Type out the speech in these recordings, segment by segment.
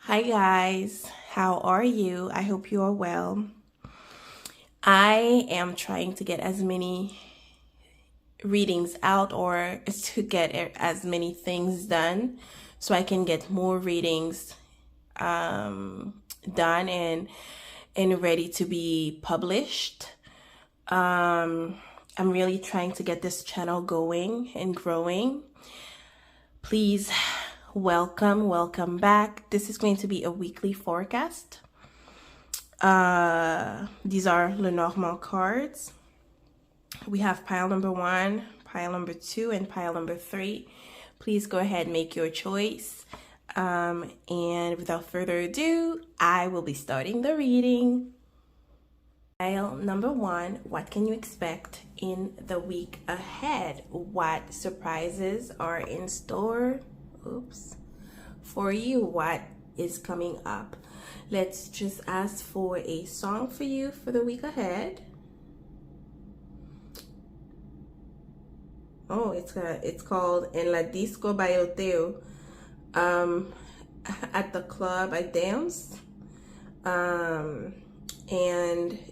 Hi guys, how are you? I hope you are well. I am trying to get as many readings out or to get as many things done so I can get more readings done and ready to be published. I'm really trying to get this channel going and growing. Please welcome back. This is going to be a weekly forecast. These are Lenormand cards. We have pile number 1, pile number 2, and pile number 3. Please go ahead and make your choice. And without further ado, I will be starting the reading. Pile number 1, what can you expect in the week ahead? What surprises are in store? For you? What is coming up? Let's just ask for a song for you for the week ahead. Oh, it's called En la Disco Bayoteo. At the club I dance. And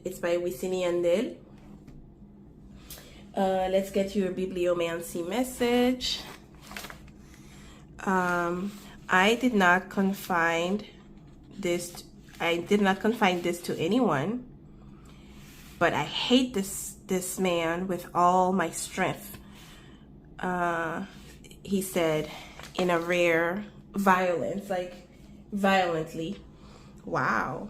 it's by Wisin y Yandel. Let's get your bibliomancy message. I did not confine this to anyone, but I hate this man with all my strength. He said in a rare violence, like violently. Wow.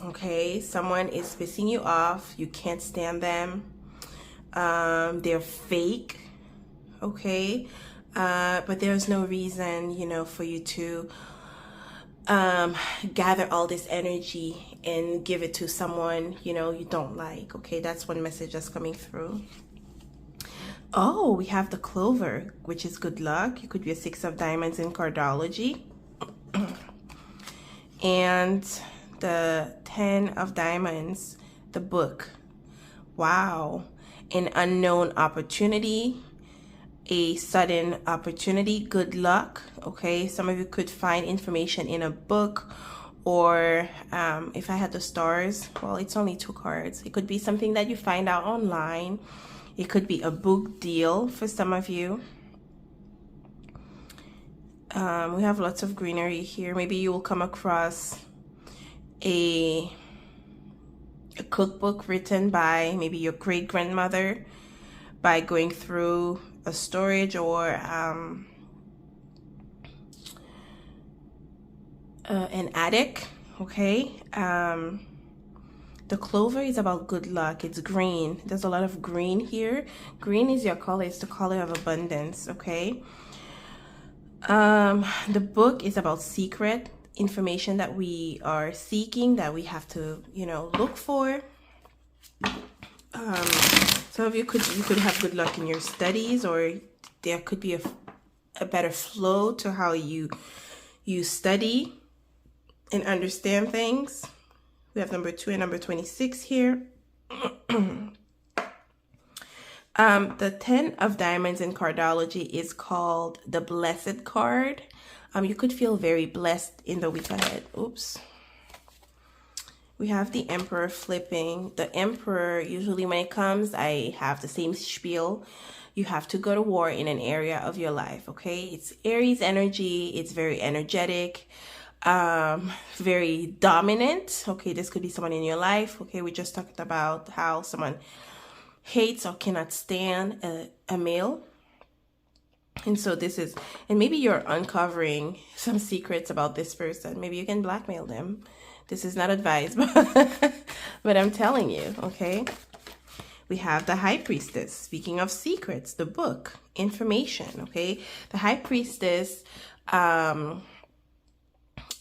Okay, someone is pissing you off. You can't stand them. They're fake. Okay. But there's no reason, for you to gather all this energy and give it to someone, you don't like. Okay, that's one message that's coming through. Oh, we have the clover, which is good luck. You could be a 6 of diamonds in cardology. And the 10 of diamonds, the book. Wow. An unknown opportunity. A sudden opportunity, good luck. Okay, some of you could find information in a book, or if I had the stars, well, it's only 2 cards. It could be something that you find out online. It could be a book deal for some of you. We have lots of greenery here. Maybe you will come across a cookbook written by maybe your great-grandmother by going through a storage or an attic. Okay. The clover is about good luck. It's green. There's a lot of green here. Green is your color. It's the color of abundance. Okay. The book is about secret information that we are seeking, that we have to, look for. Some of you could have good luck in your studies, or there could be a better flow to how you study and understand things. We have number 2 and number 26 here. The 10 of diamonds in cardology is called the blessed card. You could feel very blessed in the week ahead. We have the Emperor flipping. The Emperor, usually when it comes, I have the same spiel. You have to go to war in an area of your life, okay? It's Aries energy. It's very energetic, very dominant. Okay, this could be someone in your life. Okay, we just talked about how someone hates or cannot stand a male. And so and maybe you're uncovering some secrets about this person. Maybe you can blackmail them. This is not advice, but I'm telling you, okay? We have the High Priestess. Speaking of secrets, the book, information, okay? The High Priestess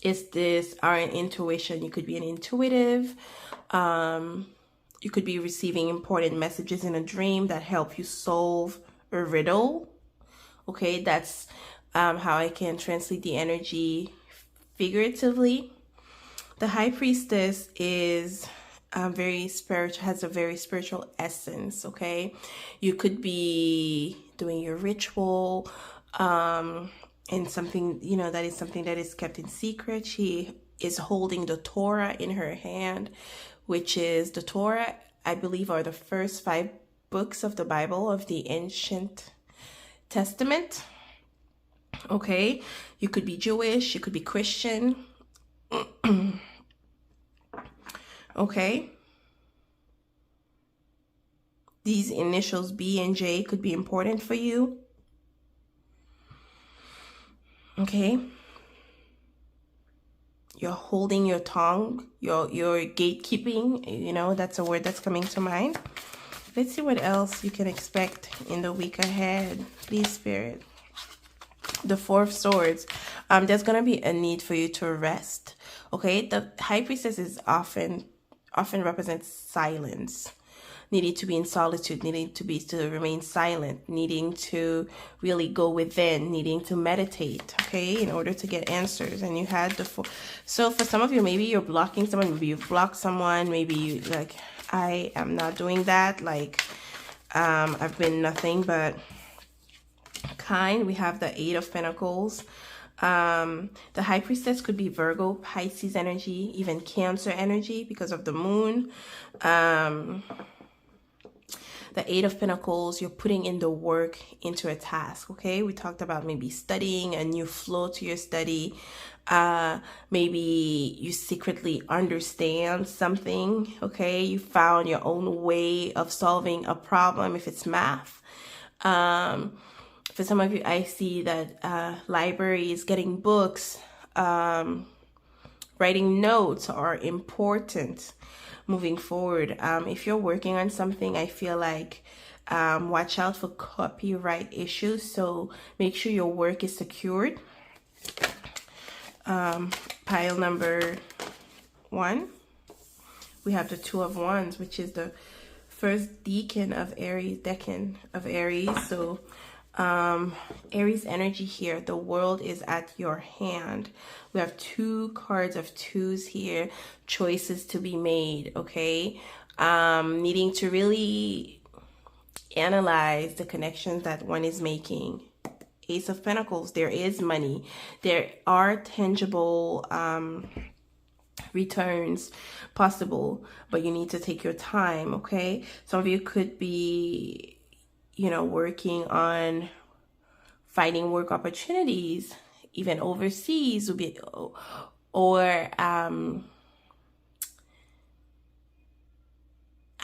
is our intuition. You could be an intuitive. You could be receiving important messages in a dream that help you solve a riddle. Okay, that's how I can translate the energy figuratively. The High Priestess is very spiritual, has a very spiritual essence. Okay, you could be doing your ritual, and something, you know, that is something that is kept in secret. She is holding the Torah in her hand, which is the Torah, I believe, are the first 5 books of the Bible, of the ancient Testament. Okay, you could be Jewish, you could be Christian. Okay, these initials B and J could be important for you. Okay, you're holding your tongue, your gatekeeping, you know, that's a word that's coming to mind. Let's see what else you can expect in the week ahead, please, Spirit. The 4 of Swords. There's gonna be a need for you to rest. Okay, the High Priestess is often represents silence, needing to be in solitude, needing to remain silent, needing to really go within, needing to meditate, okay, in order to get answers. And you had the 4. So for some of you, maybe you're blocking someone, maybe you've blocked someone, maybe you like, I am not doing that, like I've been nothing but kind. We have the 8 of Pentacles. The High Priestess could be Virgo, Pisces energy, even Cancer energy because of the moon. The 8 of Pentacles, you're putting in the work into a task, okay? We talked about maybe studying, a new flow to your study. Maybe you secretly understand something, okay? You found your own way of solving a problem, if it's math. For some of you, I see that libraries, getting books, writing notes are important moving forward. If you're working on something, I feel like watch out for copyright issues. So make sure your work is secured. Pile number 1, we have the 2 of Wands, which is the first decan of Aries. So Aries energy here, the world is at your hand. We have 2 cards of 2s here, choices to be made, okay? Needing to really analyze the connections that one is making. Ace of Pentacles, there is money. There are tangible returns possible, but you need to take your time, okay? Some of you could be, you know, working on finding work opportunities, even overseas, would be, or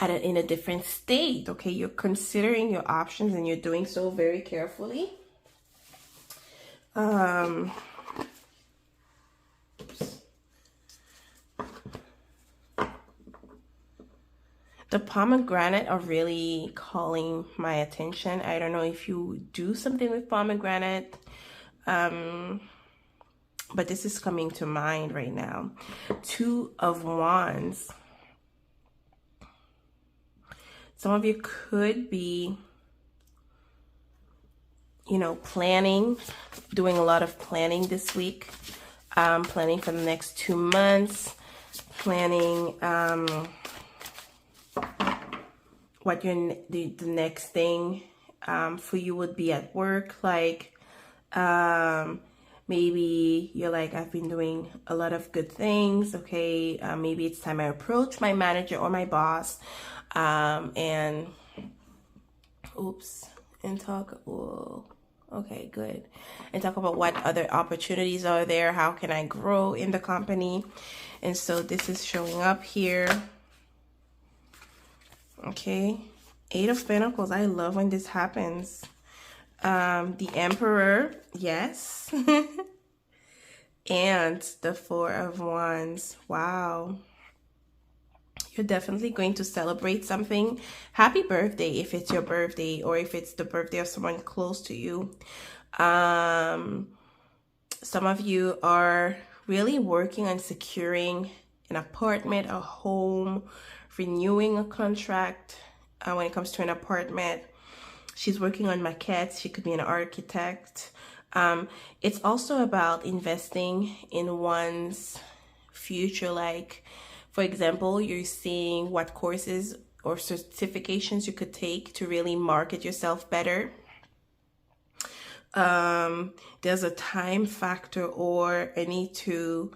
in a different state, okay? You're considering your options and you're doing so very carefully. The pomegranate are really calling my attention. I don't know if you do something with pomegranate, but this is coming to mind right now. 2 of Wands. Some of you could be, you know, planning, doing a lot of planning this week, planning for the next 2 months, planning what the next thing for you would be at work. Like maybe you're like, I've been doing a lot of good things, okay? Maybe it's time I approach my manager or my boss and talk. Whoa. Okay, good. And talk about what other opportunities are there. How can I grow in the company? And so this is showing up here. Okay. 8 of Pentacles. I love when this happens. The Emperor. Yes. And the 4 of Wands. Wow. You're definitely going to celebrate something. Happy birthday if it's your birthday or if it's the birthday of someone close to you. Some of you are really working on securing an apartment, a home, renewing a contract. When it comes to an apartment, she's working on maquettes. She could be an architect. It's also about investing in one's future. Like, for example, you're seeing what courses or certifications you could take to really market yourself better. There's a time factor or a need to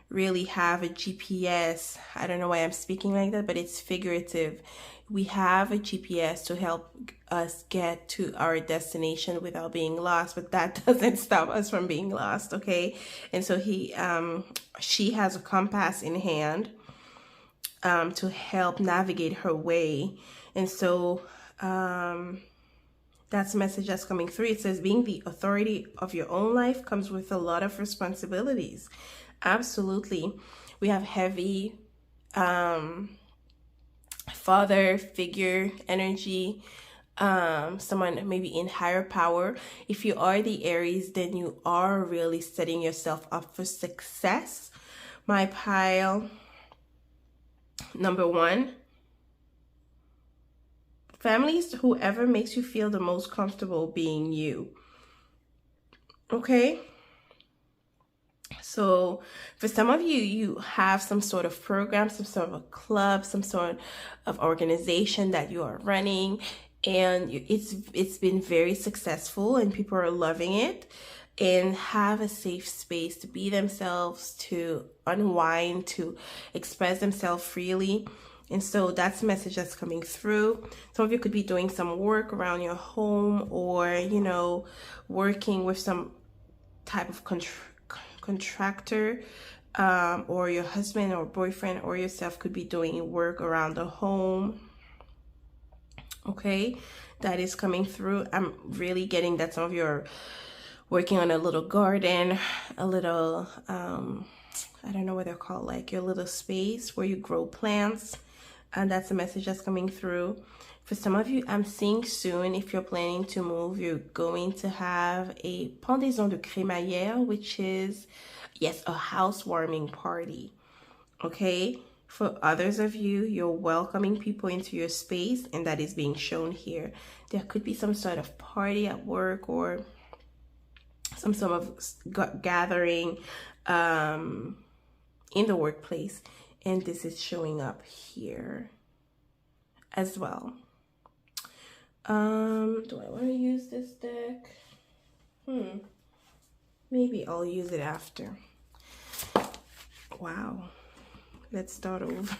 really have a GPS. I don't know why I'm speaking like that, but it's figurative. We have a GPS to help us get to our destination without being lost, but that doesn't stop us from being lost, okay? And so she has a compass in hand to help navigate her way. And so that's a message that's coming through. It says being the authority of your own life comes with a lot of responsibilities. Absolutely. We have heavy father figure energy, someone maybe in higher power. If you are the Aries, then you are really setting yourself up for success. My pile number 1, families, whoever makes you feel the most comfortable being you. Okay? So for some of you, you have some sort of program, some sort of a club, some sort of organization that you are running, and it's been very successful and people are loving it, and have a safe space to be themselves, to unwind, to express themselves freely. And so that's a message that's coming through. Some of you could be doing some work around your home, or, you know, working with some type of contractor, or your husband or boyfriend or yourself could be doing work around the home. Okay, that is coming through. I'm really getting that some of you are working on a little garden, a little I don't know what they're called, like your little space where you grow plants, and that's a message that's coming through. For some of you, I'm seeing soon, if you're planning to move, you're going to have a pendaison de crémaillère, which is, yes, a housewarming party. Okay? For others of you, you're welcoming people into your space, and that is being shown here. There could be some sort of party at work, or some sort of gathering in the workplace, and this is showing up here as well. Do I want to use this deck? Maybe I'll use it after. Wow. Let's start over.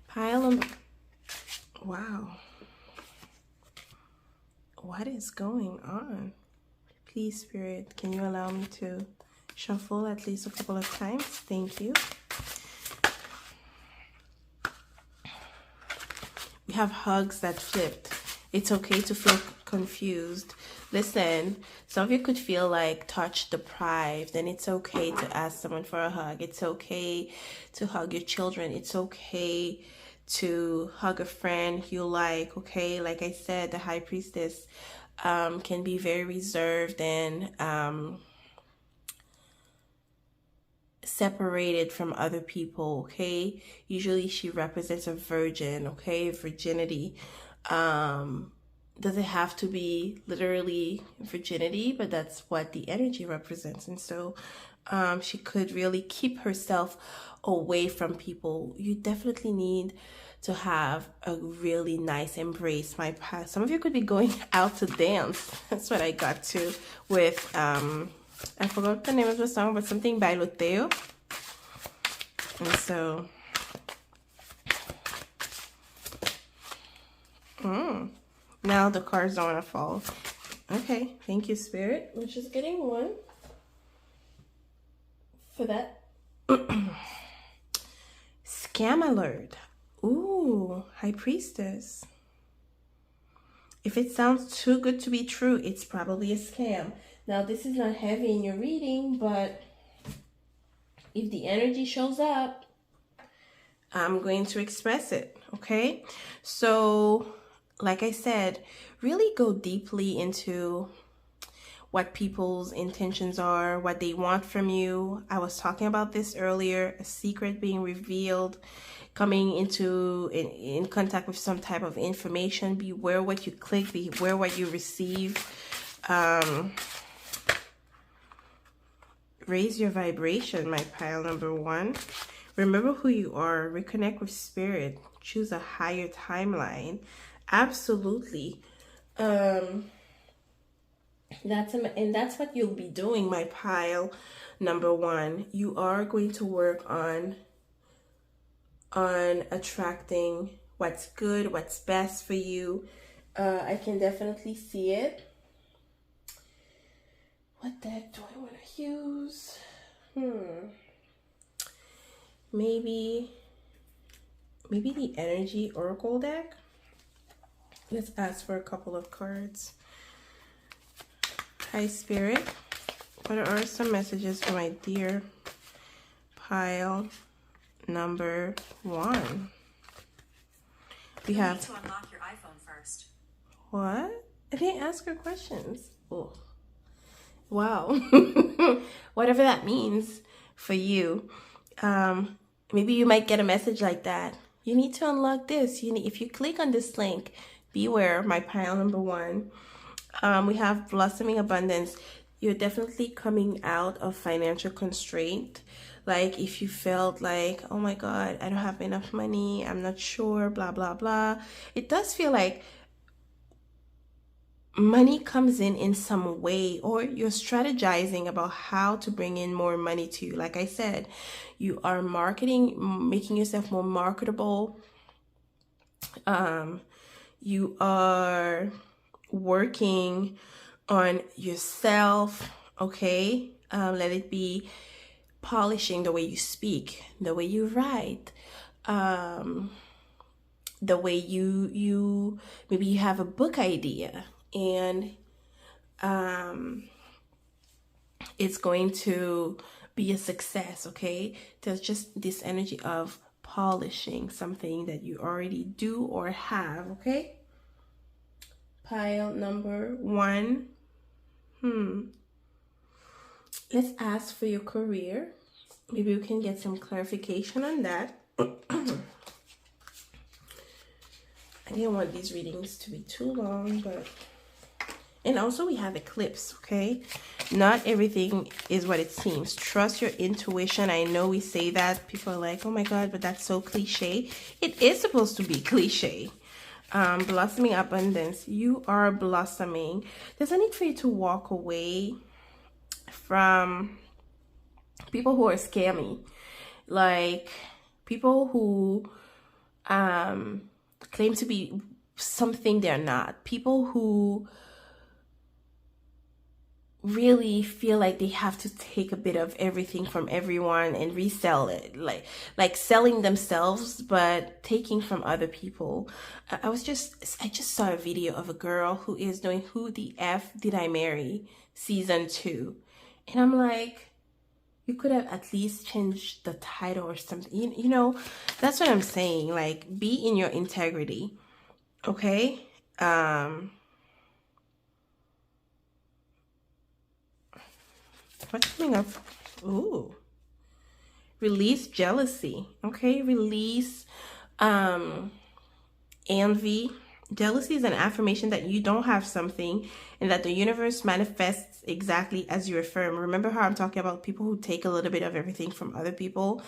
Pile of... Wow. What is going on? Please, Spirit, can you allow me to shuffle at least a couple of times? Thank you. We have hugs that flipped. It's okay to feel confused. Listen, some of you could feel like touch deprived, and it's okay to ask someone for a hug. It's okay to hug your children. It's okay to hug a friend you like, okay? Like I said, the High Priestess can be very reserved and separated from other people, okay? Usually she represents a virgin, okay? Virginity. Doesn't have to be literally virginity, but that's what the energy represents. And so she could really keep herself away from people. You definitely need to have a really nice embrace. Some of you could be going out to dance. That's what I got to with I forgot the name of the song, but something by Loteo. And so now the cards don't want to fall. Okay, thank you, Spirit. We're just getting one for that. Scam alert. Ooh, High Priestess. If it sounds too good to be true, it's probably a scam. Now, this is not heavy in your reading, but if the energy shows up, I'm going to express it, okay? So, like I said, really go deeply into what people's intentions are, what they want from you. I was talking about this earlier, a secret being revealed, coming into in contact with some type of information. Beware what you click, beware what you receive. Raise your vibration, my pile number 1. Remember who you are. Reconnect with spirit. Choose a higher timeline. Absolutely. And that's what you'll be doing, my pile number one. You are going to work on attracting what's good, what's best for you. I can definitely see it. What deck do I want to use? Maybe the Energy Oracle deck. Let's ask for a couple of cards. Hi, Spirit. What are some messages for my dear pile number one? We have. You need to unlock your iPhone first. What? I didn't ask her questions. Oh. Wow. Whatever that means for you. Maybe you might get a message like that. You need to unlock this. If you click on this link, beware, my pile number one. We have blossoming abundance. You're definitely coming out of financial constraint. Like if you felt like, oh my God, I don't have enough money, I'm not sure, blah, blah, blah. It does feel like money comes in some way, or you're strategizing about how to bring in more money to you. Like I said, you are marketing, making yourself more marketable. You are working on yourself, okay? Let it be polishing the way you speak, the way you write, the way you maybe you have a book idea, and it's going to be a success, okay? There's just this energy of polishing something that you already do or have, okay? Pile number one. Let's ask for your career. Maybe we can get some clarification on that. I didn't want these readings to be too long, but... And also we have eclipse, okay? Not everything is what it seems. Trust your intuition. I know we say that. People are like, oh my God, but that's so cliche. It is supposed to be cliche. Blossoming abundance. You are blossoming. There's a need for you to walk away from people who are scammy. Like people who claim to be something they're not. People who really feel like they have to take a bit of everything from everyone and resell it, like selling themselves but taking from other people. I just saw a video of a girl who is doing Who the F Did I Marry season 2, and I'm like, you could have at least changed the title or something. You know, that's what I'm saying. Like, be in your integrity, okay? What's coming up? Ooh. Release jealousy. Okay, release envy. Jealousy is an affirmation that you don't have something and that the universe manifests exactly as you affirm. Remember how I'm talking about people who take a little bit of everything from other people?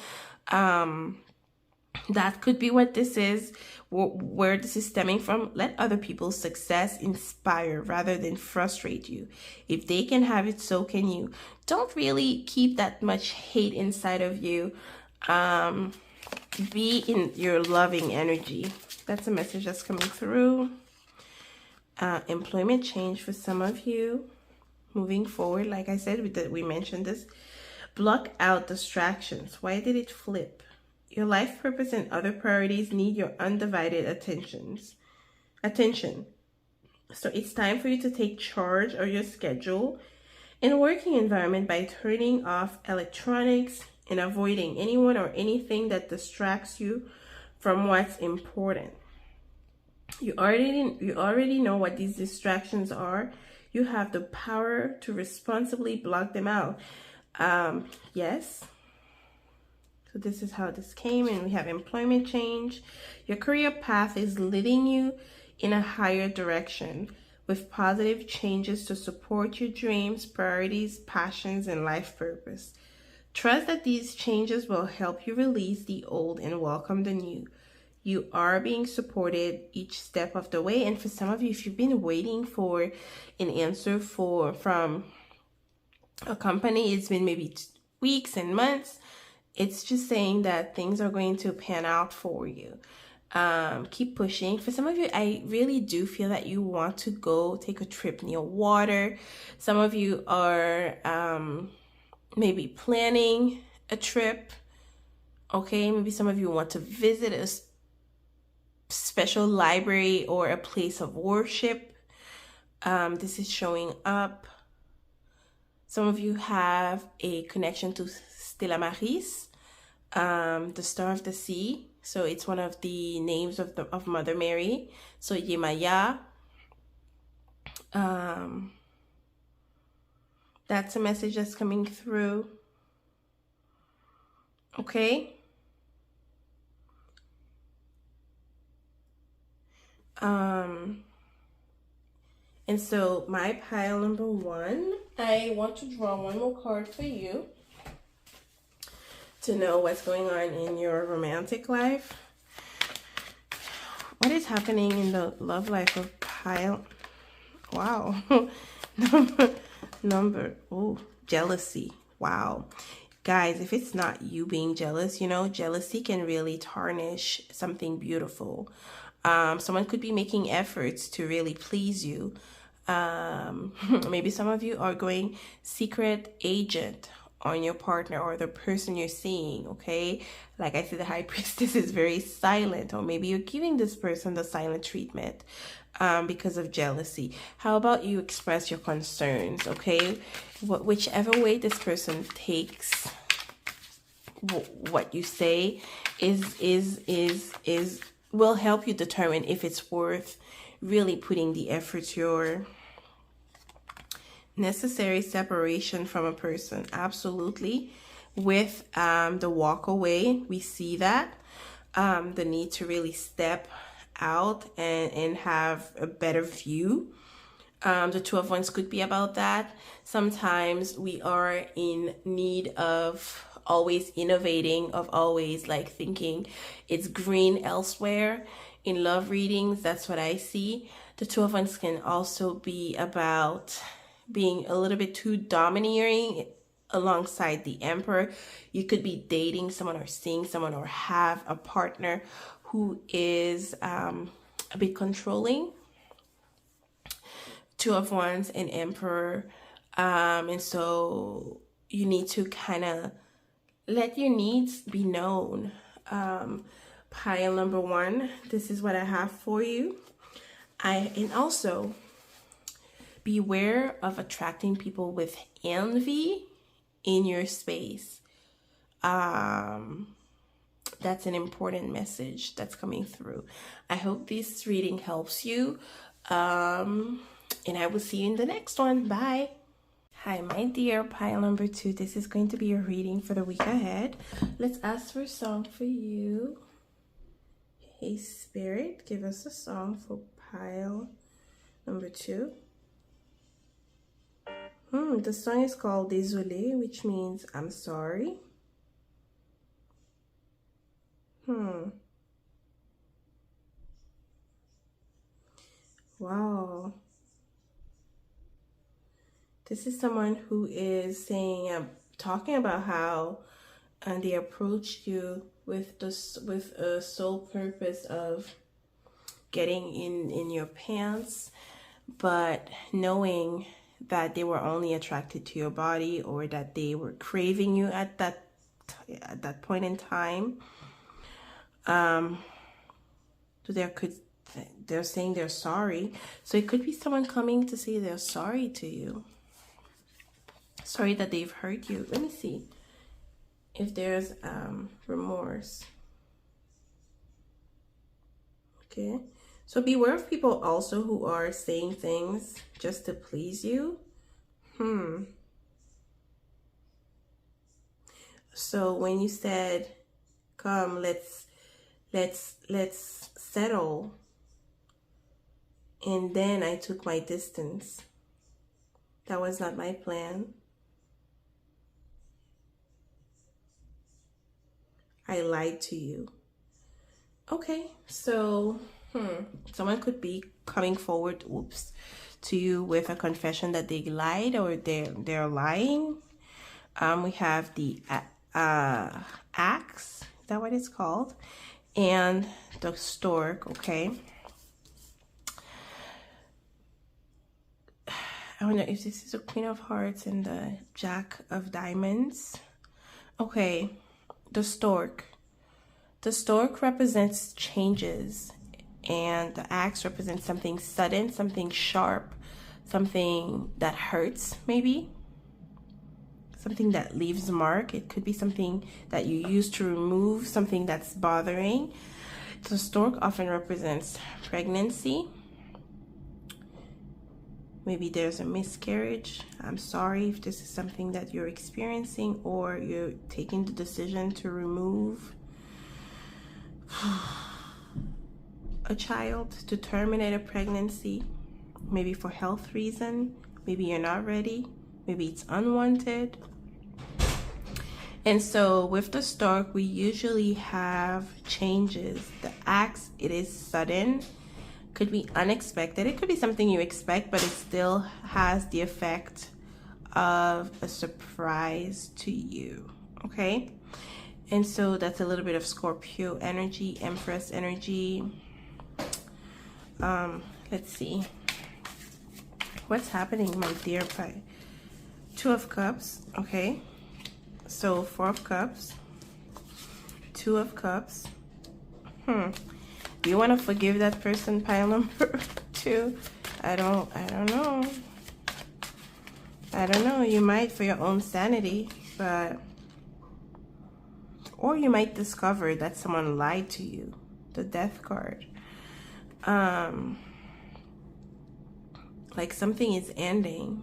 That could be what this is, where this is stemming from. Let other people's success inspire rather than frustrate you. If they can have it, so can you. Don't really keep that much hate inside of you. Be in your loving energy. That's a message that's coming through. Employment change for some of you. Moving forward, like I said, we mentioned this. Block out distractions. Why did it flip? Your life purpose and other priorities need your undivided attention. So it's time for you to take charge of your schedule and working environment by turning off electronics and avoiding anyone or anything that distracts you from what's important. You already know what these distractions are. You have the power to responsibly block them out. Yes. So this is how this came, and we have employment change. Your career path is leading you in a higher direction with positive changes to support your dreams, priorities, passions, and life purpose. Trust that these changes will help you release the old and welcome the new. You are being supported each step of the way. And for some of you, if you've been waiting for an answer from a company, it's been maybe weeks and months. It's just saying that things are going to pan out for you. Keep pushing. For some of you, I really do feel that you want to go take a trip near water. Some of you are maybe planning a trip. Okay, maybe some of you want to visit a special library or a place of worship. This is showing up. Some of you have a connection to Stella Maris, the Star of the Sea. So it's one of the names of Mother Mary. So Yemaya. That's a message that's coming through. Okay. And so my pile number 1, I want to draw one more card for you to know what's going on in your romantic life. What is happening in the love life of pile? Wow. Jealousy. Wow. Guys, if it's not you being jealous, you know, jealousy can really tarnish something beautiful. Someone could be making efforts to really please you. Maybe some of you are going secret agent on your partner or the person you're seeing, okay? Like I said, the High Priestess is very silent, or maybe you're giving this person the silent treatment because of jealousy. How about you express your concerns, okay? Whichever way this person takes what you say will help you determine if it's worth really putting the effort, your necessary separation from a person. Absolutely. With the walk away, we see that the need to really step out and have a better view. The Two of Wands could be about that. Sometimes we are in need of always innovating, of always like thinking it's green elsewhere. In love readings, that's what I see. The Two of Wands can also be about being a little bit too domineering alongside the Emperor. You could be dating someone or seeing someone or have a partner who is a bit controlling. Two of Wands and Emperor. And so you need to kind of let your needs be known. Pile number 1, this is what I have for you. And also beware of attracting people with envy in your space. That's an important message that's coming through. I hope this reading helps you. And I will see you in the next one. Bye. Hi, my dear pile number 2. This is going to be your reading for the week ahead. Let's ask for a song for you. Hey, Spirit, give us a song for pile number 2. The song is called Désolé, which means I'm sorry. Wow. This is someone who is saying, talking about how they approached you with a sole purpose of getting in your pants, but knowing that they were only attracted to your body, or that they were craving you at that point in time. So they're saying they're sorry. So it could be someone coming to say they're sorry to you. Sorry that they've hurt you. Let me see if there's remorse. Okay. So beware of people also who are saying things just to please you. So when you said, come, let's settle, and then I took my distance, that was not my plan. I lied to you. Okay, so someone could be coming forward, to you with a confession that they lied or they're lying. We have the axe, is that what it's called? And the stork, okay? I wonder if this is the Queen of Hearts and the Jack of Diamonds. Okay, the stork. The stork represents changes, and the axe represents something sudden, something sharp, something that hurts, maybe. Something that leaves a mark. It could be something that you use to remove something that's bothering. The stork often represents pregnancy. Maybe there's a miscarriage. I'm sorry if this is something that you're experiencing or you're taking the decision to remove a child, to terminate a pregnancy, maybe for health reason. Maybe you're not ready. Maybe it's unwanted. And so with the stork, we usually have changes. The axe, it is sudden, could be unexpected. It could be something you expect, but it still has the effect of a surprise to you, okay? And so that's a little bit of Scorpio energy, Empress energy. Let's see. What's happening, my dear pie? Two of Cups, okay? So 4 of Cups, 2 of Cups. Do you want to forgive that person, pile number 2? I don't know. I don't know. You might for your own sanity, but or you might discover that someone lied to you. The Death card. Like something is ending.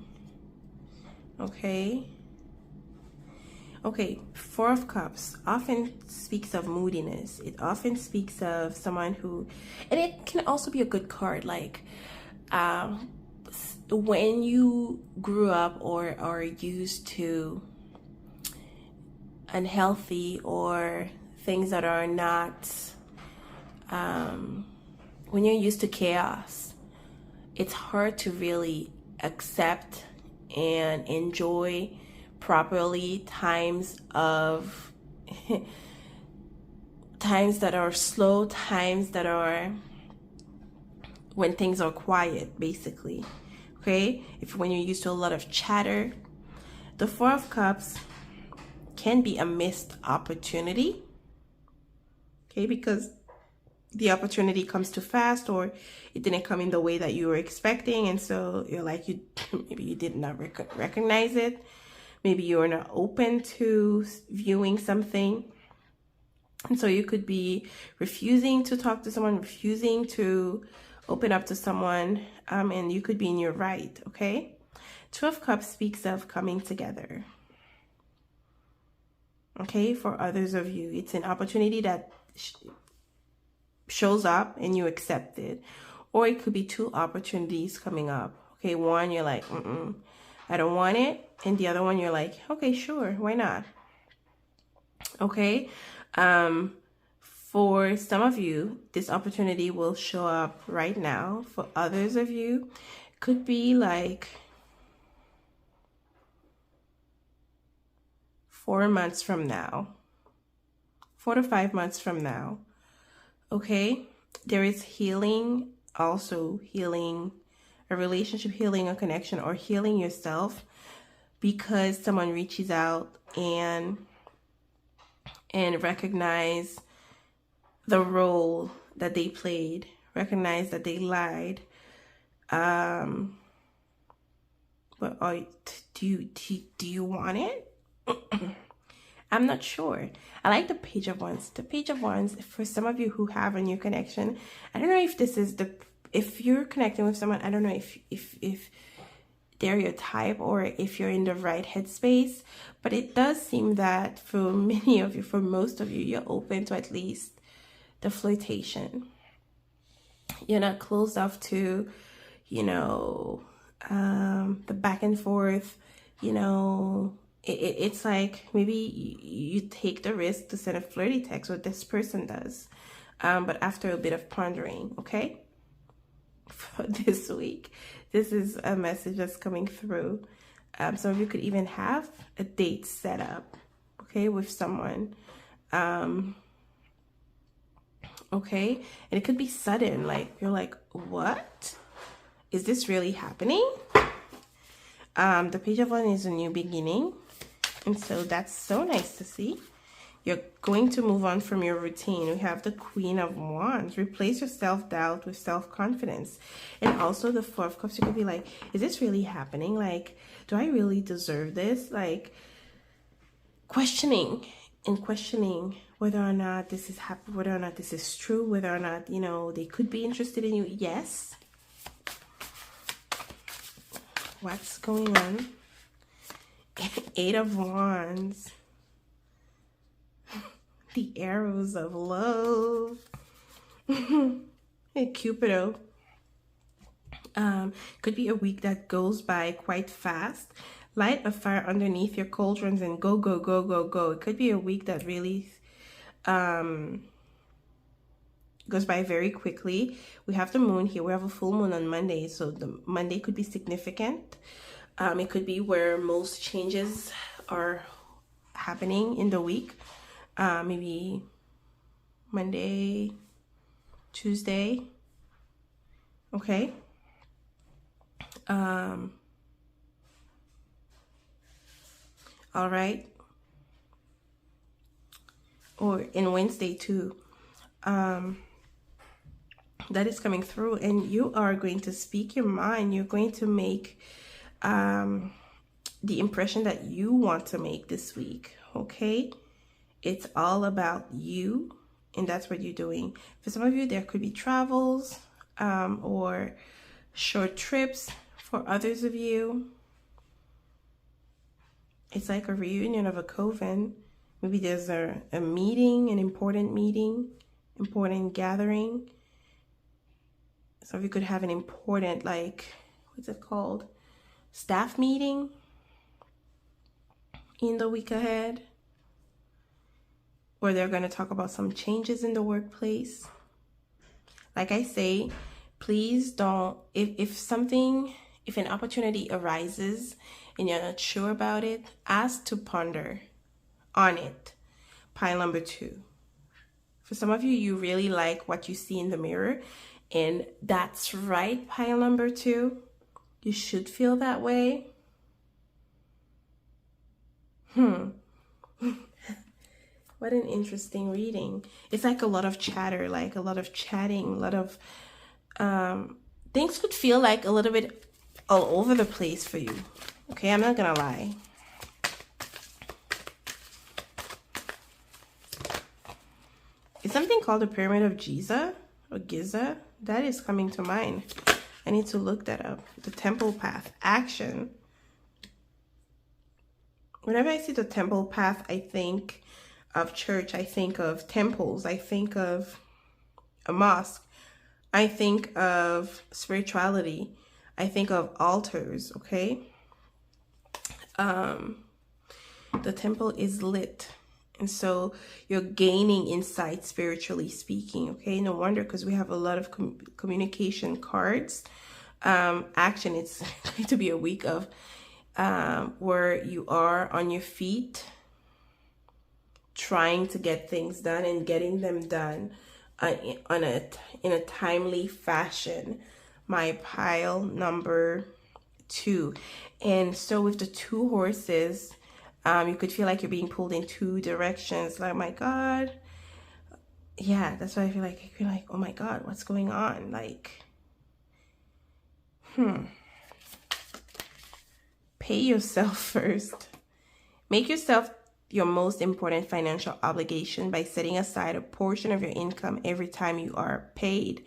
Okay. Okay, 4 of Cups often speaks of moodiness. It often speaks of someone who, and it can also be a good card, like when you grew up or are used to unhealthy or things that are not, when you're used to chaos, it's hard to really accept and enjoy properly times of times that are slow, times that are when things are quiet, basically. Okay, if when you're used to a lot of chatter, the 4 of Cups can be a missed opportunity. Okay, because the opportunity comes too fast, or it didn't come in the way that you were expecting, and so you're like, maybe you did not recognize it. Maybe you're not open to viewing something. And so you could be refusing to talk to someone, refusing to open up to someone, and you could be in your right, okay? 2 of Cups speaks of coming together. Okay, for others of you, it's an opportunity that shows up and you accept it. Or it could be 2 opportunities coming up. Okay, one, you're like, I don't want it. And the other one, you're like, okay, sure, why not? Okay. For some of you, this opportunity will show up right now. For others of you, it could be like 4 months from now, 4 to 5 months from now. Okay. There is healing, also healing, a relationship healing, a connection, or healing yourself because someone reaches out and recognize the role that they played, recognize that they lied. But do you want it? I'm not sure. I like the Page of Wands. The Page of Wands, for some of you who have a new connection, I don't know if this is if you're connecting with someone, I don't know if they're your type or if you're in the right headspace, but it does seem that for many of you, for most of you, you're open to at least the flirtation. You're not closed off to, the back and forth, it's like maybe you take the risk to send a flirty text, what this person does. but after a bit of pondering, okay? For this week, this is a message that's coming through. Some of you could even have a date set up, okay, with someone. Okay, and it could be sudden, like you're like, what is this really happening? The Page of Wands is a new beginning, and so that's so nice to see. You're going to move on from your routine. We have the Queen of Wands. Replace your self-doubt with self-confidence. And also the Four of Cups, you could be like, is this really happening? Like, do I really deserve this? Like, questioning whether or not this is happening, whether or not this is true, whether or not, you know, they could be interested in you. Yes. What's going on? Eight of Wands. The arrows of love. And Cupido. Could be a week that goes by quite fast. Light a fire underneath your cauldrons and go, go, go, go, go. It could be a week that really goes by very quickly. We have the moon here. We have a full moon on Monday, so the Monday could be significant. It could be where most changes are happening in the week. Maybe Monday, Tuesday. Okay. All right. Or in Wednesday too. That is coming through, and you are going to speak your mind. You're going to make the impression that you want to make this week. Okay, it's all about you, and that's what you're doing. For some of you, there could be travels or short trips. For others of you, it's like a reunion of a coven. Maybe there's a meeting, an important meeting, important gathering. So you could have an important, like, what's it called? Staff meeting in the week ahead, where they're going to talk about some changes in the workplace. Like I say, please don't, if an opportunity arises and you're not sure about it, ask to ponder on it. Pile number 2. For some of you, you really like what you see in the mirror, and that's right, pile number 2. You should feel that way. What an interesting reading. It's like a lot of chatter, like a lot of chatting, a lot of things could feel like a little bit all over the place for you. Okay, I'm not gonna lie. It's something called the Pyramid of Giza or Giza. That is coming to mind. I need to look that up. The Temple Path. Action. Whenever I see the Temple Path, I think of church. I think of temples. I think of a mosque. I think of spirituality. I think of altars, okay? The temple is lit. And so you're gaining insight spiritually speaking, okay? No wonder, because we have a lot of communication cards. Action, it's going to be a week of where you are on your feet trying to get things done and getting them done in a timely fashion. My pile number 2. And so with the 2 horses, you could feel like you're being pulled in 2 directions. Like, oh my God. Yeah, that's what I feel like. I feel like, oh my God, what's going on? Like, pay yourself first. Make yourself your most important financial obligation by setting aside a portion of your income every time you are paid.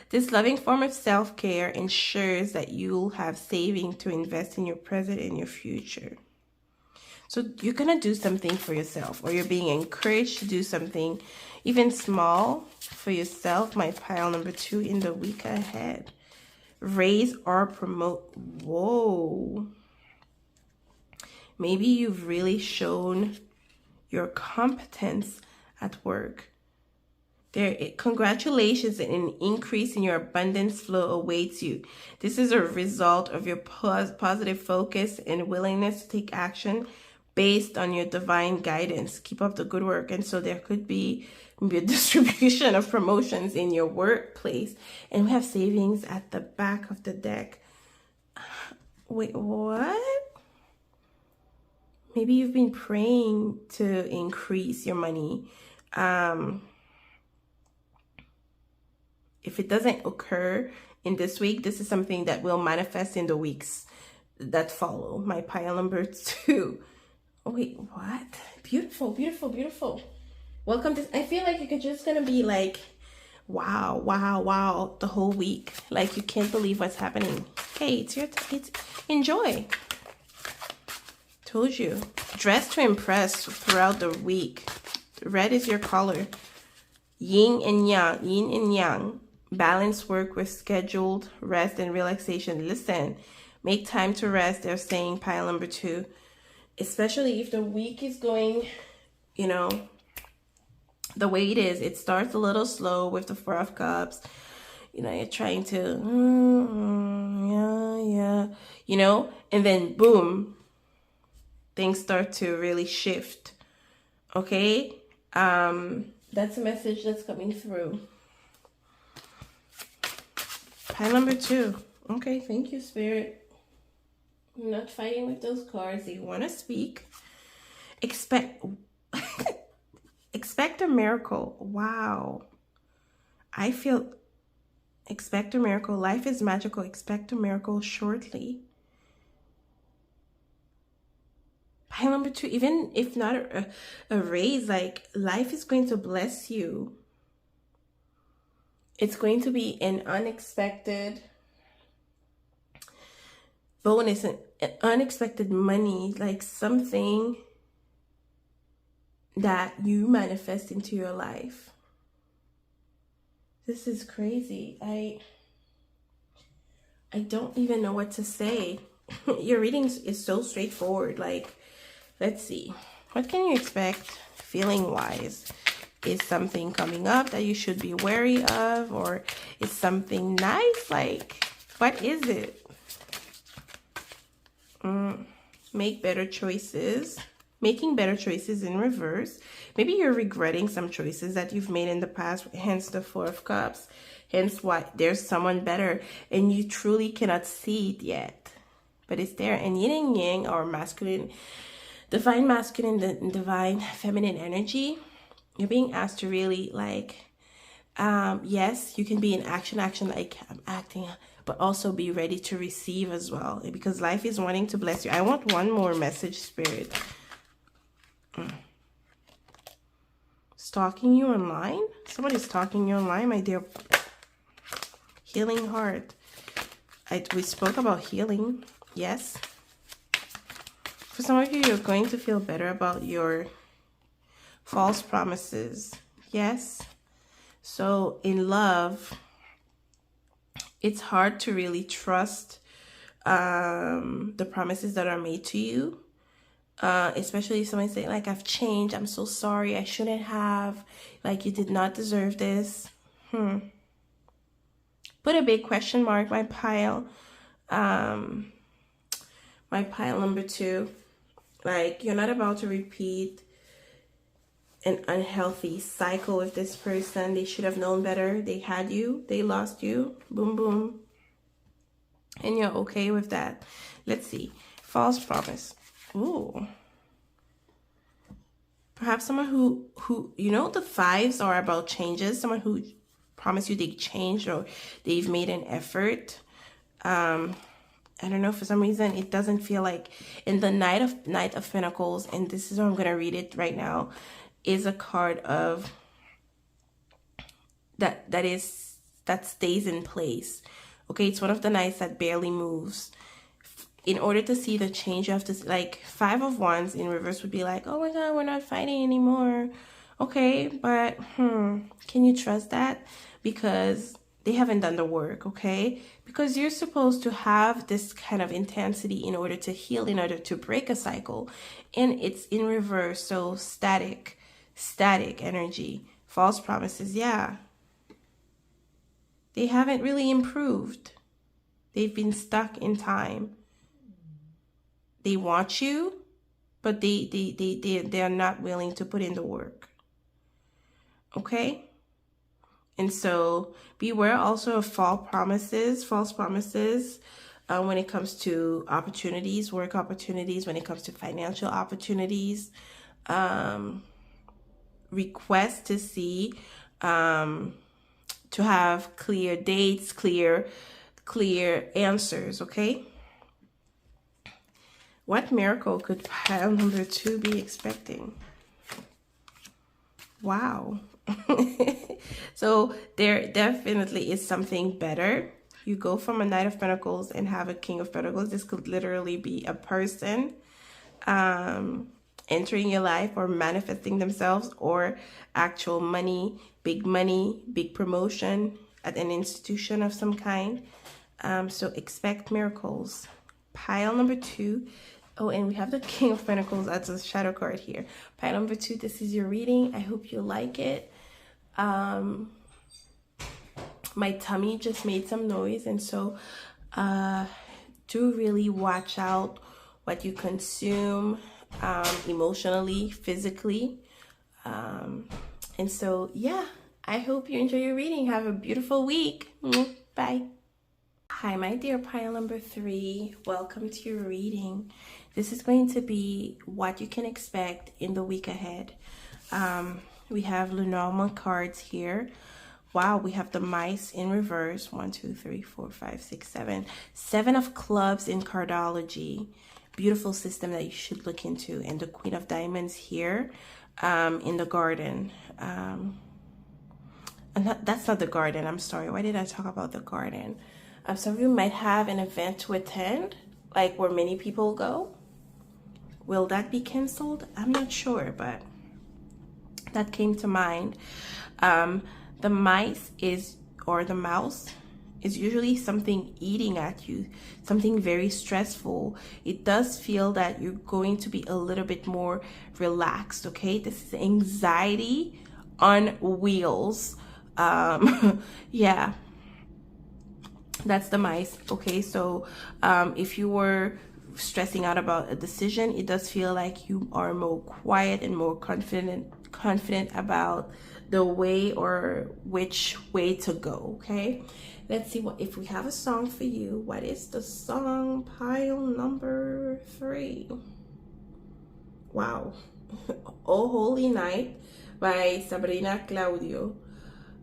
This loving form of self-care ensures that you'll have saving to invest in your present and your future. So you're going to do something for yourself, or you're being encouraged to do something even small for yourself. My pile number 2 in the week ahead. Raise or promote. Whoa. Maybe you've really shown your competence at work. Congratulations, and an increase in your abundance flow awaits you. This is a result of your positive focus and willingness to take action based on your divine guidance. Keep up the good work. And so there could be maybe a distribution of promotions in your workplace. And we have savings at the back of the deck. Wait, what? Maybe you've been praying to increase your money. If it doesn't occur in this week, this is something that will manifest in the weeks that follow. My pile number 2. Oh, wait, what? Beautiful, beautiful, beautiful. Welcome to, I feel like you're just gonna be like, wow, wow, wow, the whole week. Like you can't believe what's happening. Hey, it's enjoy. Told you. Dress to impress throughout the week. Red is your color. Yin and yang, yin and yang. Balance work with scheduled rest and relaxation. Listen, make time to rest. They're saying pile number 2. Especially if the week is going, you know, the way it is. It starts a little slow with the 4 of Cups. You know, you're trying to, yeah, you know, and then boom, things start to really shift. Okay? That's a message that's coming through. Pile number 2. Okay, thank you, Spirit. I'm not fighting with those cards. They want to speak. Expect a miracle. Wow. I feel expect a miracle. Life is magical. Expect a miracle shortly. Pile number 2, even if not a raise, like life is going to bless you. It's going to be an unexpected bonus, an unexpected money, like something that you manifest into your life. This is crazy. I don't even know what to say. Your reading is so straightforward. Like, let's see. What can you expect feeling wise? Is something coming up that you should be wary of? Or is something nice? Like, what is it? Make better choices. Making better choices in reverse. Maybe you're regretting some choices that you've made in the past, hence the 4 of Cups. Hence why there's someone better and you truly cannot see it yet. But it's there. And yin and yang, or masculine, divine masculine, and divine feminine energy. You're being asked to really like, yes, you can be in action like I'm acting, but also be ready to receive as well. Because life is wanting to bless you. I want one more message, Spirit. Stalking you online? Somebody's stalking you online, my dear. Healing heart. We spoke about healing. Yes. For some of you, you're going to feel better about your false promises. Yes. So in love, it's hard to really trust the promises that are made to you. Especially if someone say like, I've changed, I'm so sorry, I shouldn't have, like you did not deserve this. Put a big question mark, my pile. My pile number 2. Like, you're not about to repeat an unhealthy cycle with this person. They should have known better. They had you, they lost you, boom boom, and you're okay with that. Let's see. False promise. Ooh. Perhaps someone who you know, the 5s are about changes. Someone who promised you they changed or they've made an effort. I don't know, for some reason it doesn't feel like. In the Knight of Pentacles, and this is how I'm gonna read it right now, is a card of that stays in place. Okay, it's one of the knights that barely moves. In order to see the change, you have to, like, 5 of Wands in reverse would be like, oh my god, we're not fighting anymore. Okay, but can you trust that? Because they haven't done the work. Okay, because you're supposed to have this kind of intensity in order to heal, in order to break a cycle, and it's in reverse. So static energy. False promises, yeah. They haven't really improved. They've been stuck in time. They want you, but they're not willing to put in the work. Okay? And so beware also of false promises when it comes to opportunities, work opportunities, when it comes to financial opportunities, request to see, to have clear dates, clear answers, okay? What miracle could pile number 2 be expecting? Wow. So there definitely is something better. You go from a Knight of Pentacles and have a King of Pentacles. This could literally be a person entering your life or manifesting themselves, or actual money, big promotion at an institution of some kind. So expect miracles. Pile number 2. Oh, and we have the King of Pentacles as a shadow card here. Pile number 2, this is your reading. I hope you like it. My tummy just made some noise, and so do really watch out what you consume, emotionally, physically. And so, yeah, I hope you enjoy your reading. Have a beautiful week. Bye. Hi, my dear pile number 3. Welcome to your reading. This is going to be what you can expect in the week ahead. We have Lenormand cards here. Wow, we have the mice in reverse. 1, 2, 3, 4, 5, 6, 7. 7 of clubs in cardology. Beautiful system that you should look into. And the Queen of Diamonds here in the garden. And that's not the garden. I'm sorry. Why did I talk about the garden? Some of you might have an event to attend, like where many people go. Will that be canceled? I'm not sure, but that came to mind. The mice or the mouse is usually something eating at you, something very stressful. It does feel that you're going to be a little bit more relaxed, okay? This is anxiety on wheels. Yeah, that's the mice, okay? So if you were stressing out about a decision, it does feel like you are more quiet and more confident about the way or which way to go, okay? Let's see if we have a song for you. What is the song? Pile number 3. Wow. Oh Holy Night by Sabrina Claudio.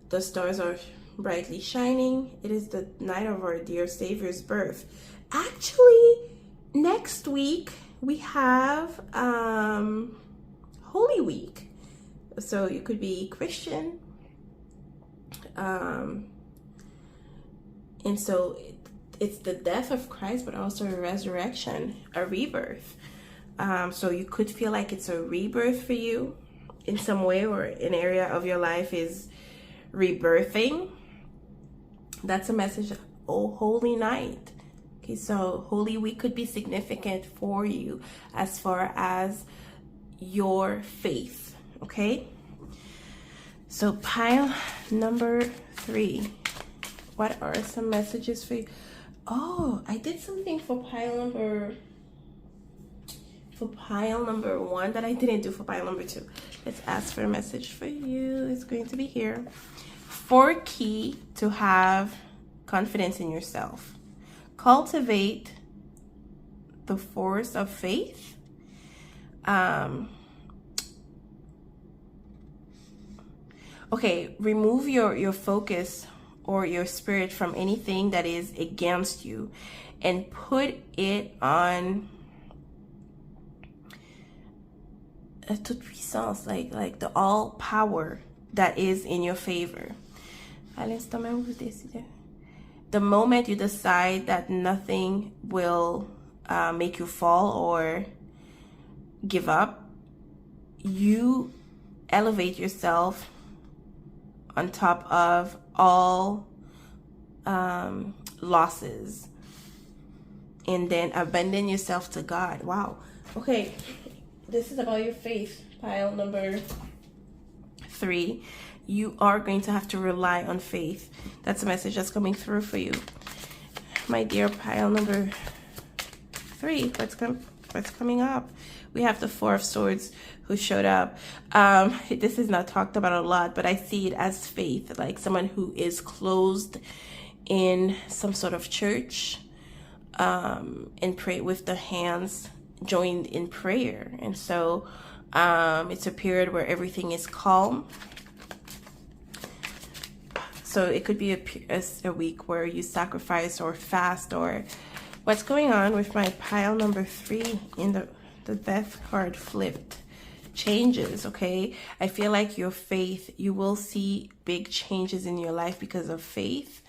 The stars are brightly shining. It is the night of our dear Savior's birth. Actually, next week we have Holy Week. So you could be Christian. And so it's the death of Christ, but also a resurrection, a rebirth. So you could feel like it's a rebirth for you in some way, or an area of your life is rebirthing. That's a message. Oh, Holy Night. Okay, so Holy Week could be significant for you as far as your faith. Okay, so pile number 3. What are some messages for you? Oh, I did something for pile number 1 that I didn't do for pile number 2. Let's ask for a message for you. It's going to be here. 4 key to have confidence in yourself. Cultivate the force of faith. Okay, remove your focus or your spirit from anything that is against you and put it on toute puissance, like the all power that is in your favor. The moment you decide that nothing will make you fall or give up, you elevate yourself on top of all losses, and then abandon yourself to God. Wow. Okay, this is about your faith. Pile number 3, you are going to have to rely on faith. That's a message that's coming through for you. My dear pile number 3, what's coming up? We have the 4 of Swords who showed up. This is not talked about a lot, but I see it as faith, like someone who is closed in some sort of church, and pray with the hands joined in prayer. And so it's a period where everything is calm. So it could be a week where you sacrifice or fast, or what's going on with my pile number 3 in the Death card flipped. Changes, okay? I feel like your faith, you will see big changes in your life because of faith.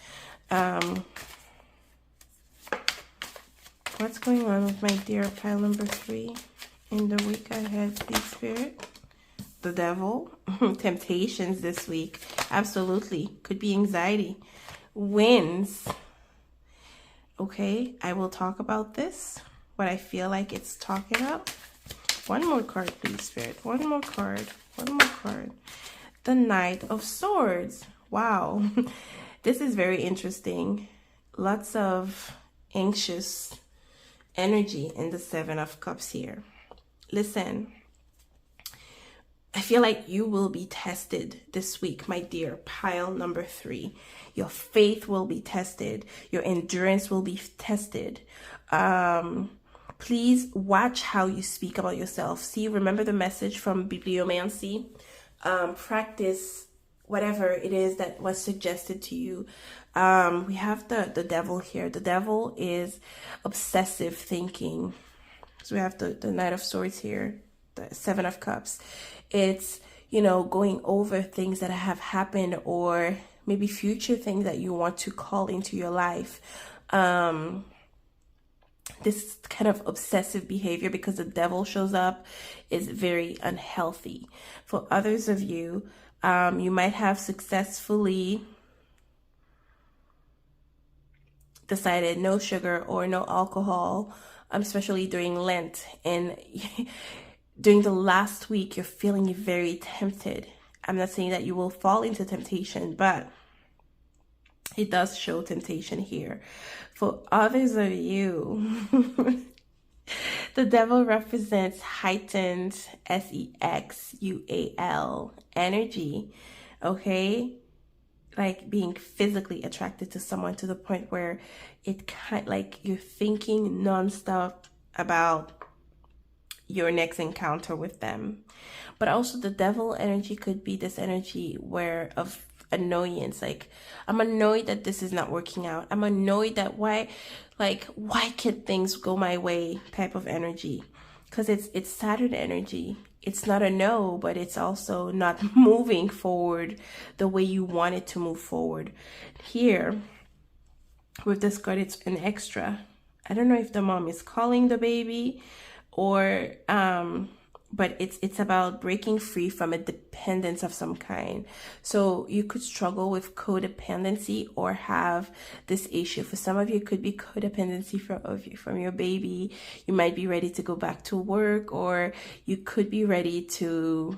What's going on with my dear pile number 3 in the week ahead, please, Spirit? The Devil. Temptations this week. Absolutely. Could be anxiety. Wins. Okay, I will talk about this. What I feel like it's talking about. One more card, please, Spirit. One more card. One more card. The Knight of Swords. Wow. This is very interesting. Lots of anxious energy in the 7 of Cups here. Listen, I feel like you will be tested this week, my dear pile number 3. Your faith will be tested. Your endurance will be tested. Please watch how you speak about yourself. See, remember the message from Bibliomancy. Practice whatever it is that was suggested to you. We have the Devil here. The Devil is obsessive thinking. So we have the Knight of Swords here, the 7 of Cups. It's, going over things that have happened, or maybe future things that you want to call into your life. This kind of obsessive behavior, because the Devil shows up, is very unhealthy. For others of you, you might have successfully decided no sugar or no alcohol, especially during Lent. And during the last week, you're feeling very tempted. I'm not saying that you will fall into temptation, but it does show temptation here. For others of you, the Devil represents heightened sexual energy, okay? Like being physically attracted to someone to the point where it kind like you're thinking nonstop about your next encounter with them. But also the Devil energy could be this energy where of annoyance, like I'm annoyed that this is not working out. I'm annoyed that why can't things go my way type of energy, because it's Saturn energy. It's not a no, but it's also not moving forward the way you want it to move forward. Here with this card, it's an extra. I don't know if the mom is calling the baby, or but it's about breaking free from a dependence of some kind. So you could struggle with codependency or have this issue. For some of you, it could be codependency from your baby. You might be ready to go back to work, or you could be ready to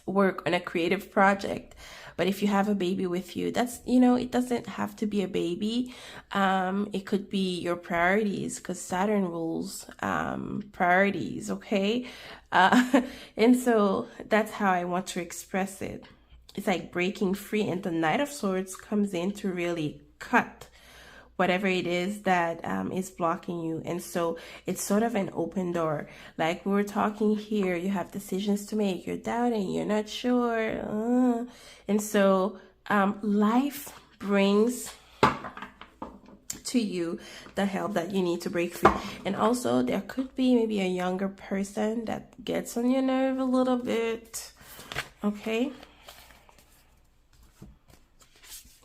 work on a creative project. But if you have a baby with you, that's, it doesn't have to be a baby. It could be your priorities, because Saturn rules priorities, okay? And so that's how I want to express it. It's like breaking free, and the Knight of Swords comes in to really cut whatever it is that is blocking you. And so it's sort of an open door. Like we were talking here, you have decisions to make, you're doubting, you're not sure. And so life brings to you the help that you need to break free. And also there could be maybe a younger person that gets on your nerve a little bit. Okay.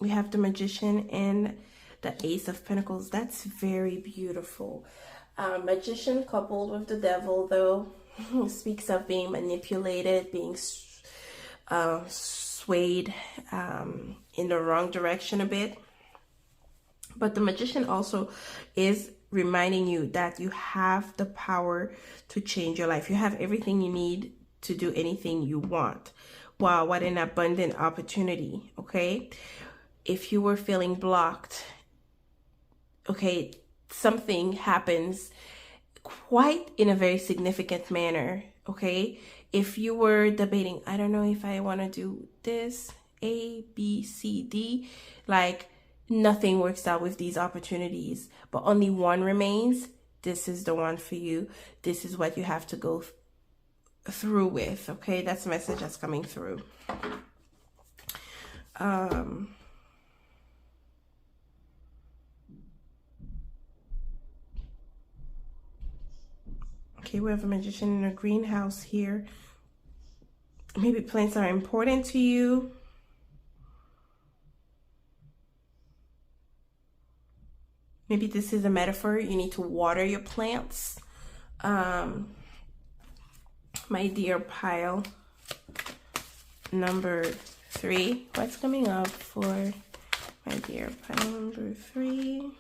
We have the Magician and the Ace of Pentacles. That's very beautiful. Magician coupled with the Devil, though, speaks of being manipulated, being swayed in the wrong direction a bit. But the Magician also is reminding you that you have the power to change your life. You have everything you need to do anything you want. Wow, what an abundant opportunity, okay? If you were feeling blocked, okay, something happens quite in a very significant manner, okay? If you were debating, I don't know if I want to do this, A, B, C, D, like nothing works out with these opportunities, but only one remains, this is the one for you. This is what you have to go through with, okay? That's the message that's coming through. Okay, we have a magician in a greenhouse here. Maybe plants are important to you. Maybe this is a metaphor. You need to water your plants. My dear pile number 3. What's coming up for my dear pile number 3?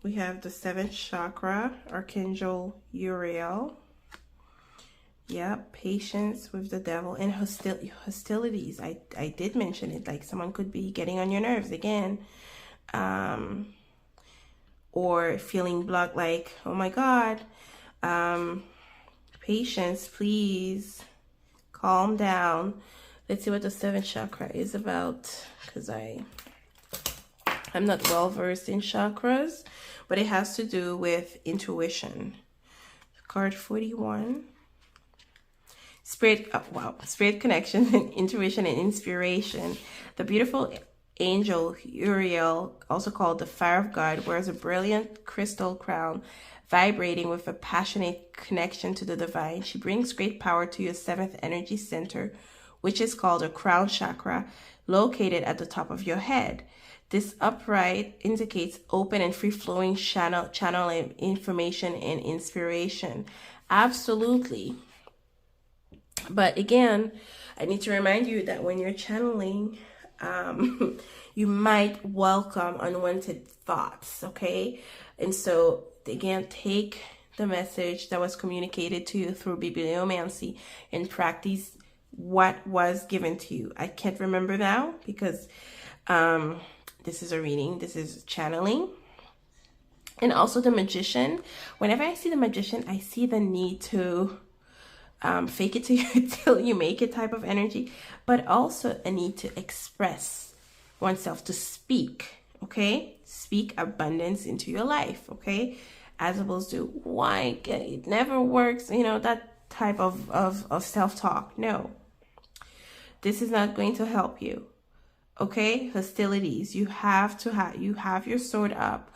We have the 7th chakra, Archangel Uriel. Yep, patience with the devil and hostilities. I did mention it, like someone could be getting on your nerves again. Or feeling blocked, like, oh my God. Patience, please. Calm down. Let's see what the 7th chakra is about, because I'm not well versed in chakras, but it has to do with intuition. Card 41. Spirit connection, and intuition and inspiration. The beautiful angel Uriel, also called the Fire of God, wears a brilliant crystal crown, vibrating with a passionate connection to the divine. She brings great power to your 7th energy center, which is called a crown chakra, located at the top of your head. This upright indicates open and free-flowing channel of information and inspiration. Absolutely. But again, I need to remind you that when you're channeling, you might welcome unwanted thoughts, okay? And so, again, take the message that was communicated to you through bibliomancy and practice what was given to you. I can't remember now because this is a reading, this is channeling. And also the magician. Whenever I see the magician, I see the need to fake it till you make it type of energy, but also a need to express oneself, to speak, okay? Speak abundance into your life, okay? As opposed to, why, it never works, you know, that type of self-talk. No, this is not going to help you, okay? Hostilities, you have your sword up.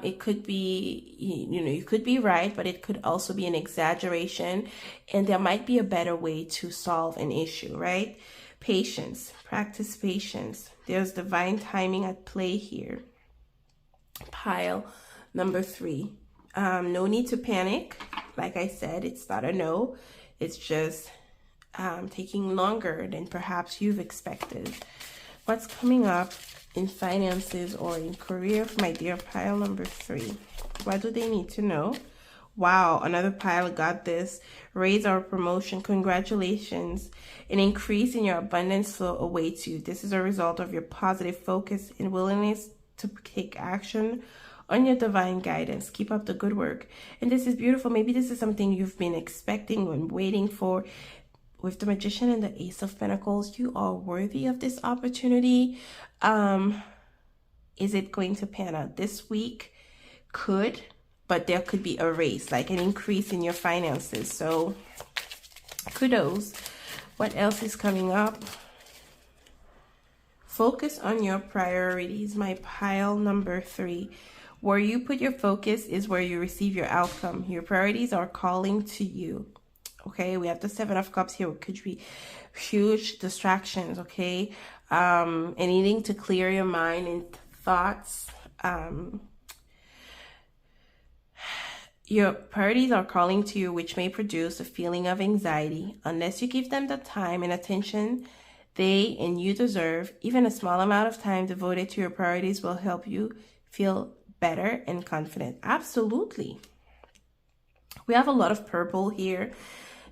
It could be, you know, you could be right, but it could also be an exaggeration, and there might be a better way to solve an issue, right? Patience, practice patience. There's divine timing at play here. Pile number 3. No need to panic. Like I said, it's not a no. It's just taking longer than perhaps you've expected. What's coming up in finances or in career for my dear pile number 3? What do they need to know? Wow, another pile got this. Raise or promotion. Congratulations. An increase in your abundance flow awaits you. This is a result of your positive focus and willingness to take action on your divine guidance. Keep up the good work. And this is beautiful. Maybe this is something you've been expecting and waiting for. With the magician and the Ace of Pentacles, you are worthy of this opportunity. Is it going to pan out this week? Could, but there could be a raise, like an increase in your finances. So kudos. What else is coming up? Focus on your priorities, my pile number 3. Where you put your focus is where you receive your outcome. Your priorities are calling to you. Okay, we have the 7 of Cups here. It could be huge distractions, okay? And needing to clear your mind and thoughts. Your priorities are calling to you, which may produce a feeling of anxiety. Unless you give them the time and attention they and you deserve, even a small amount of time devoted to your priorities will help you feel better and confident. Absolutely. We have a lot of purple here.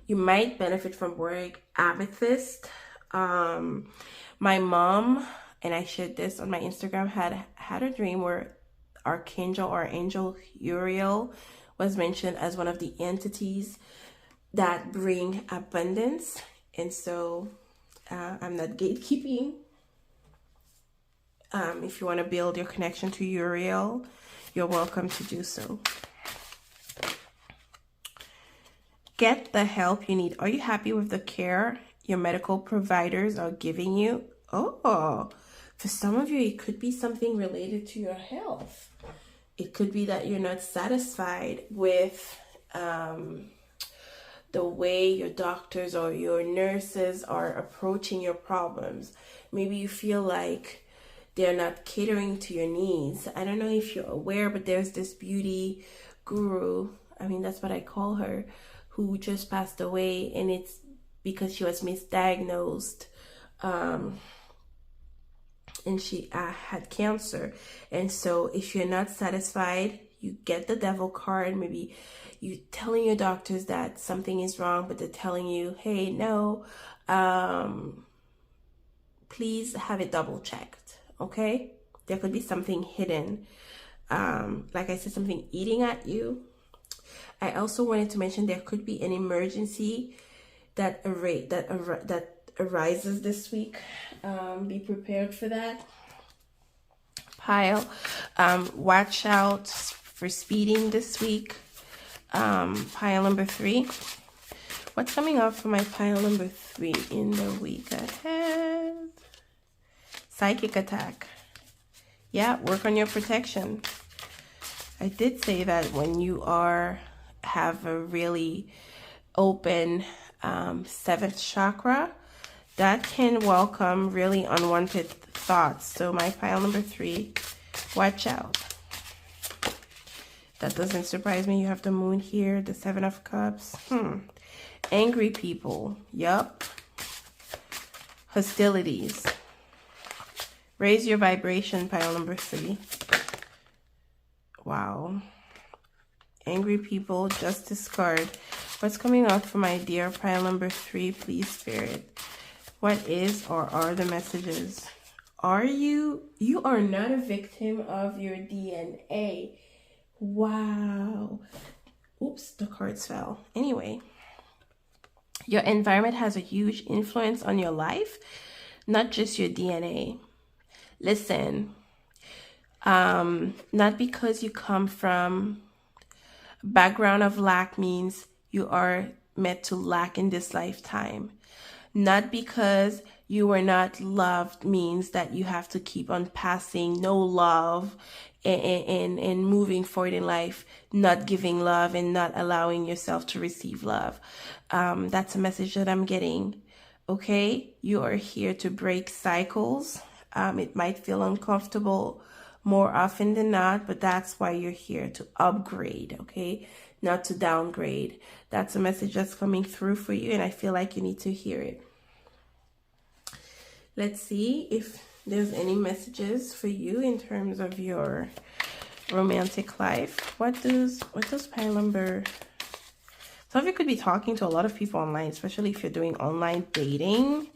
You might benefit from wearing amethyst. My mom, and I shared this on my Instagram, had a dream where Archangel or Angel Uriel was mentioned as one of the entities that bring abundance. And so I'm not gatekeeping. If you want to build your connection to Uriel, you're welcome to do so. Get the help you need. Are you happy with the care your medical providers are giving you? Oh, for some of you, it could be something related to your health. It could be that you're not satisfied with the way your doctors or your nurses are approaching your problems. Maybe you feel like they're not catering to your needs. I don't know if you're aware, but there's this beauty guru, I mean, that's what I call her, who just passed away, and it's because she was misdiagnosed, and she had cancer. And so if you're not satisfied, you get the devil card. Maybe you telling your doctors that something is wrong, but they're telling you, hey, no, please have it double checked. Okay, there could be something hidden, like I said, something eating at you. I also wanted to mention there could be an emergency that arises this week. Be prepared for that. Pile, watch out for speeding this week. Pile number 3. What's coming up for my pile number 3 in the week ahead? Psychic attack. Yeah, work on your protection. I did say that when you have a really open 7th chakra, that can welcome really unwanted thoughts. So my pile number 3, watch out. That doesn't surprise me. You have the moon here, the 7 of cups. Angry people. Yup. Hostilities. Raise your vibration, pile number 3. Wow. Angry people, just discard. What's coming out for my dear pile number 3, please, Spirit? What is or are the messages? You are not a victim of your DNA. Wow. Oops, the cards fell. Anyway, your environment has a huge influence on your life, not just your DNA. Listen, not because you come from a background of lack means you are meant to lack in this lifetime. Not because you were not loved means that you have to keep on passing no love and moving forward in life, not giving love and not allowing yourself to receive love. That's a message that I'm getting. Okay, you are here to break cycles. It might feel uncomfortable more often than not, but that's why you're here, to upgrade, okay? Not to downgrade. That's a message that's coming through for you, and I feel like you need to hear it. Let's see if there's any messages for you in terms of your romantic life. What does pile number... Some of you could be talking to a lot of people online, especially if you're doing online dating.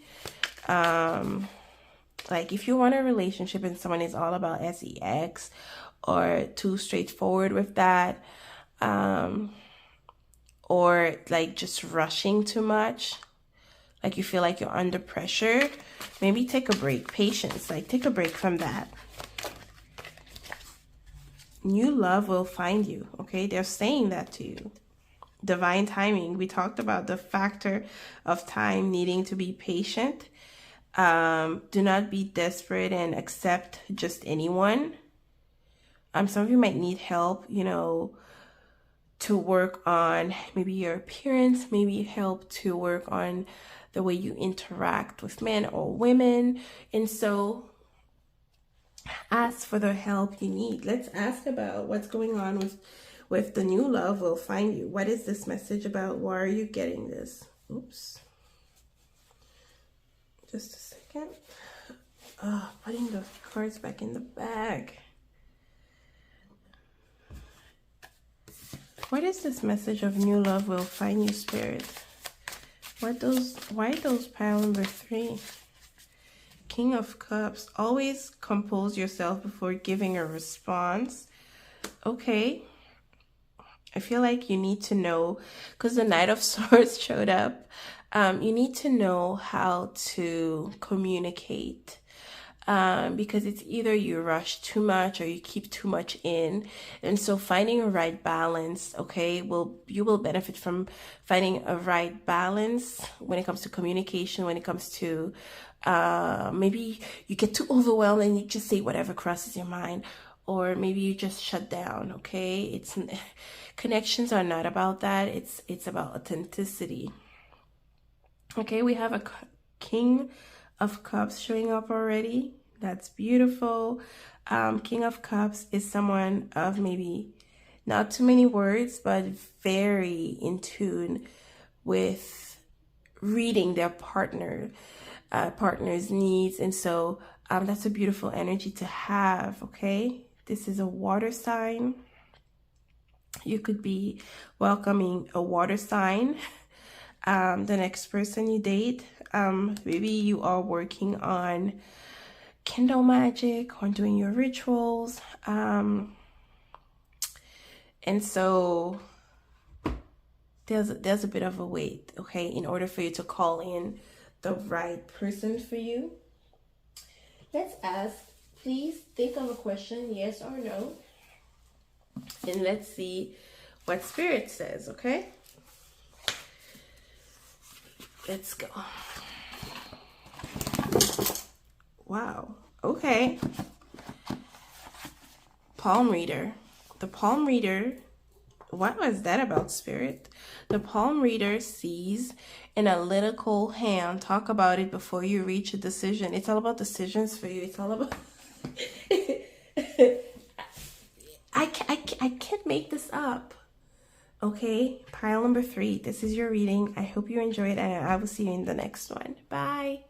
Like if you want a relationship and someone is all about sex or too straightforward with that, or like just rushing too much, like you feel like you're under pressure, maybe take a break. Patience, like take a break from that. New love will find you, okay? They're saying that to you. Divine timing. We talked about the factor of time, needing to be patient. Do not be desperate and accept just anyone. Some of you might need help, to work on maybe your appearance, maybe help to work on the way you interact with men or women. And so ask for the help you need. Let's ask about what's going on with the new love will find you. What is this message about? Why are you getting this? Oops. Just a second. Putting the cards back in the bag. What is this message of new love will find you, Spirit? Why those pile number 3? King of Cups. Always compose yourself before giving a response. Okay. I feel like you need to know, because the Knight of Swords showed up. You need to know how to communicate. Because it's either you rush too much or you keep too much in. And so finding a right balance, okay, you will benefit from finding a right balance when it comes to communication, when it comes to maybe you get too overwhelmed and you just say whatever crosses your mind, or maybe you just shut down, okay? It's connections are not about that. It's about authenticity. Okay, we have a King of Cups showing up already. That's beautiful. King of Cups is someone of maybe not too many words, but very in tune with reading their partner's needs. And so that's a beautiful energy to have, okay? This is a water sign. You could be welcoming a water sign. The next person you date, maybe you are working on candle magic or doing your rituals, and so there's a bit of a wait, okay, in order for you to call in the right person for you. Let's ask, please think of a question, yes or no, and let's see what Spirit says, okay? Let's go. Wow. Okay. Palm reader. The palm reader. What was that about, Spirit? The palm reader sees an analytical hand. Talk about it before you reach a decision. It's all about decisions for you. It's all about... I can't make this up. Okay, pile number 3. This is your reading. I hope you enjoyed, and I will see you in the next one. Bye.